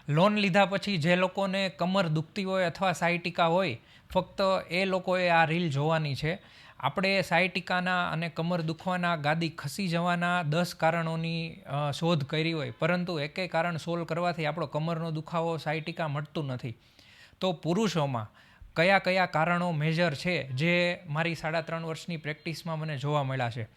Loan લીધા પછી જે લોકોને કમર દુખતી હોય અથવા સાયટિકા હોય, ફક્ત એ લોકોએ આ રીલ જોવાની છે. આપણે સાયટિકાના અને કમર દુખવાના, ગાદી ખસી જવાના 10 કારણોની શોધ કરી હોય, પરંતુ એકેય કારણ સોલ્વ કરવાથી આપણો કમરનો દુખાવો, સાયટિકા મટતું નથી. તો પુરુષોમાં કયા કયા કારણો મેજર છે જે મારી 3.5 વર્ષની પ્રેક્ટિસમાં મને જોવા મળ્યા છે.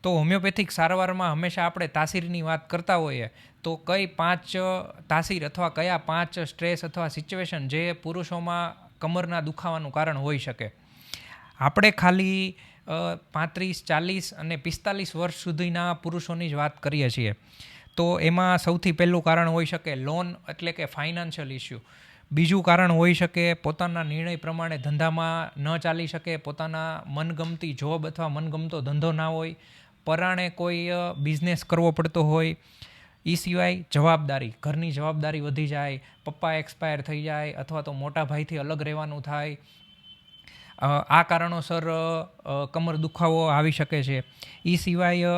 તો હોમિયોપેથિક સારવારમાં હંમેશા આપણે તાસીરની વાત કરતા હોઈએ, તો કઈ 5 તાસીર અથવા કયા 5 સ્ટ્રેસ અથવા સિચ્યુએશન જે પુરુષોમાં કમરના દુખાવાનું કારણ હોઈ શકે. આપણે ખાલી 35, 40 અને 45 વર્ષ સુધીના પુરુષોની જ વાત કરીએ છીએ. તો એમાં સૌથી પહેલું કારણ હોઈ શકે લોન, એટલે કે ફાઇનાન્શિયલ ઇસ્યુ. બીજું કારણ હોઈ શકે પોતાના નિર્ણય પ્રમાણે ધંધામાં ન ચાલી શકે, પોતાના મનગમતી જોબ અથવા મનગમતો ધંધો ના હોય, પરાણે કોઈ બિઝનેસ કરવો પડતો હોય. એ સિવાય જવાબદારી, ઘરની જવાબદારી વધી જાય, પપ્પા એક્સપાયર થઈ જાય અથવા તો મોટા ભાઈથી અલગ રહેવાનું થાય. આ કારણોસર કમર દુખાવો આવી શકે છે. એ સિવાય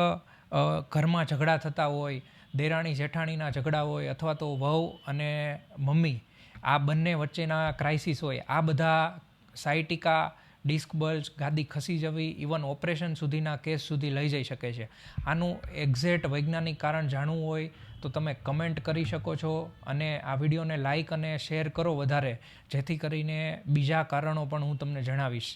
ઘરમાં ઝઘડા થતા હોય, દેરાણી જેઠાણીના ઝઘડા હોય, અથવા તો વહુ અને મમ્મી આ બંને વચ્ચેના ક્રાઇસિસ હોય. આ બધા સાયટિકા, ડિસ્ક બલ્જ, ગાદી ખસી જવી, ઇવન ઓપરેશન સુધીના કેસ સુધી લઈ જઈ શકે છે. આનું એક્ઝેક્ટ વૈજ્ઞાનિક કારણ જાણવું હોય તો તમે કમેન્ટ કરી શકો છો, અને આ વિડીયોને લાઇક અને શેર કરો વધારે, જેથી કરીને બીજા કારણો પણ હું તમને જણાવીશ.